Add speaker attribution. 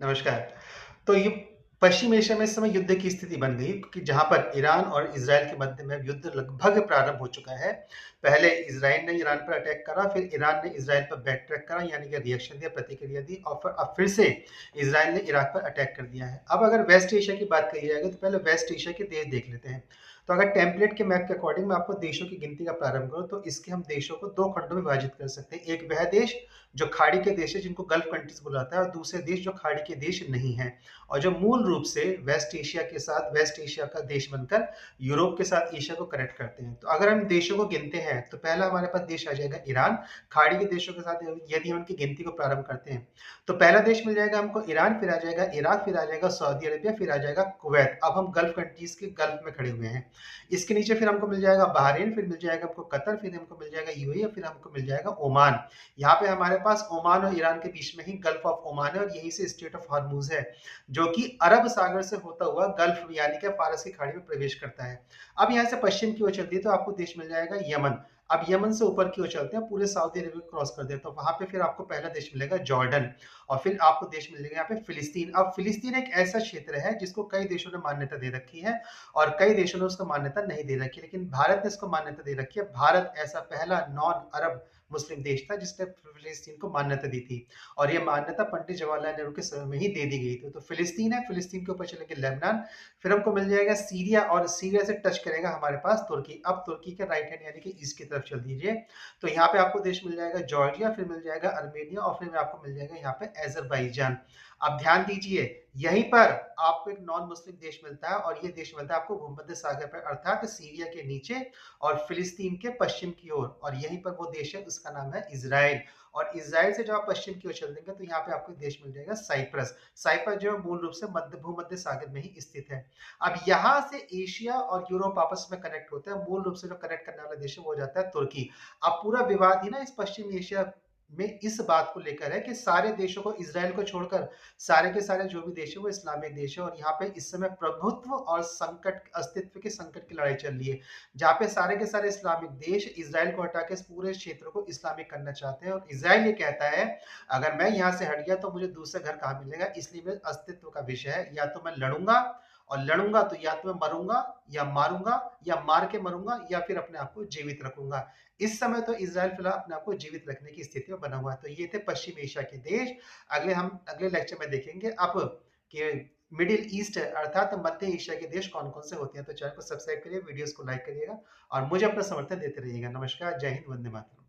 Speaker 1: नमस्कार। तो ये पश्चिम एशिया में इस समय युद्ध की स्थिति बन गई कि जहाँ पर ईरान और इज़राइल के मध्य में युद्ध लगभग प्रारंभ हो चुका है। पहले इज़राइल ने ईरान पर अटैक करा, फिर ईरान ने इज़राइल पर बैक ट्रैक करा यानी कि रिएक्शन दिया, प्रतिक्रिया दी और अब फिर से इज़राइल ने इराक पर अटैक कर दिया है। अब अगर वेस्ट एशिया की बात कही जाएगी तो पहले वेस्ट एशिया के देश देख लेते हैं। तो अगर टेम्पलेट के मैप के अकॉर्डिंग मैं आपको देशों की गिनती का प्रारंभ करूँ तो इसके हम देशों को 2 खंडों में विभाजित कर सकते हैं। एक वह देश जो खाड़ी के देश है जिनको गल्फ कंट्रीज बोला जाता है और दूसरे देश जो खाड़ी के देश नहीं हैं और जो मूल रूप से वेस्ट एशिया के साथ वेस्ट एशिया का देश बनकर यूरोप के साथ एशिया को कनेक्ट करते हैं। तो अगर हम देशों को गिनते हैं तो पहला हमारे पास देश आ जाएगा ईरान। खाड़ी के देशों के साथ यदि हम उनकी गिनती को प्रारंभ करते हैं तो पहला देश मिल जाएगा हमको ईरान, फिर आ जाएगा इराक, फिर आ जाएगा सऊदी अरेबिया, फिर आ जाएगा कुवैत। अब हम गल्फ कंट्रीज के गल्फ में खड़े हुए हैं। इसके नीचे फिर हमको मिल जाएगा बहरीन, फिर मिल जाएगा हमको कतर, फिर हमको मिल जाएगा यूएई, फिर हमको मिल जाएगा ओमान। यहाँ पे हमारे पास ओमान और ईरान के बीच में ही गल्फ ऑफ ओमान है और यहीं से स्ट्रेट ऑफ हॉर्मूज है जो कि अरब सागर से होता हुआ गल्फ यानी कि फारस की खाड़ी में प्रवेश करता है। अब यहाँ से पश्चिम की ओर चलती है तो आपको देश मिल जाएगा यमन। अब यमन से ऊपर की ओर चलते हैं पूरे सऊदी अरेबिया क्रॉस कर देते हैं तो वहां पे फिर आपको पहला देश मिलेगा जॉर्डन और फिर आपको देश मिलेगा यहाँ पे फिलिस्तीन। अब फिलिस्तीन एक ऐसा क्षेत्र है जिसको कई देशों ने मान्यता दे रखी है और कई देशों ने उसको मान्यता नहीं दे रखी, लेकिन भारत ने इसको मान्यता दे रखी है। भारत ऐसा पहला नॉन अरब मुस्लिम देश था जिसने फिलिस्तीन को मान्यता दी थी और ये मान्यता पंडित जवाहरलाल नेहरू के समय में ही दे दी गई थी। तो फिलिस्तीन है, फिलिस्तीन के ऊपर चलेंगे लेबनान, फिर हमको मिल जाएगा सीरिया और सीरिया से टच करेगा हमारे पास तुर्की। अब तुर्की के राइट हैंड यानी कि ईस्ट की तरफ चल दीजिए तो यहाँ पे आपको देश मिल जाएगा जॉर्जिया, फिर मिल जाएगा अर्मेनिया और फिर आपको मिल जाएगा यहाँ पे अजरबैजान। अब ध्यान दीजिए यहीं पर आपको एक नॉन मुस्लिम देश मिलता है और ये देश मिलता है आपको भूमध्य सागर पर अर्थात सीरिया के नीचे और फिलिस्तीन के पश्चिम की ओर और यहीं पर वो देश है उसका नाम है इज़राइल। और इज़राइल से जब आप पश्चिम की ओर चल देंगे तो यहाँ पे आपको देश मिल जाएगा साइप्रस। साइप्रस जो है मूल रूप से मध्य भूमध्य सागर में ही स्थित है। अब यहाँ से एशिया और यूरोप आपस में कनेक्ट होते हैं। मूल रूप से जो कनेक्ट करने वाला देश है वो हो जाता है तुर्की। अब पूरा विवाद ही ना इस पश्चिम एशिया में इस बात को लेकर है कि सारे देशों को इज़राइल को छोड़कर सारे के सारे जो भी देश है वो इस्लामिक देश है और यहाँ पे इस समय प्रभुत्व और संकट अस्तित्व के संकट की लड़ाई चल रही है जहाँ पे सारे के सारे इस्लामिक देश इज़राइल को हटा के इस पूरे क्षेत्र को इस्लामिक करना चाहते हैं और इज़राइल ये कहता है अगर मैं यहाँ से हट गया तो मुझे दूसरा घर कहाँ मिलेगा, इसलिए मेरे अस्तित्व का विषय है या तो मैं लड़ूंगा और लड़ूंगा तो या तो मैं मरूंगा या मारूंगा या मार के मरूंगा या फिर अपने आप को जीवित रखूंगा। इस समय तो इज़राइल फिलहाल अपने आप को जीवित रखने की स्थिति में बना हुआ है। तो ये थे पश्चिम एशिया के देश। अगले लेक्चर में देखेंगे अब कि मिडिल ईस्ट अर्थात मध्य एशिया के देश कौन कौन से होते हैं। तो चैनल को सब्सक्राइब करिए, वीडियोस को लाइक करिएगा और मुझे अपना समर्थन देते रहिएगा। नमस्कार, जय हिंद, वंदे मातरम।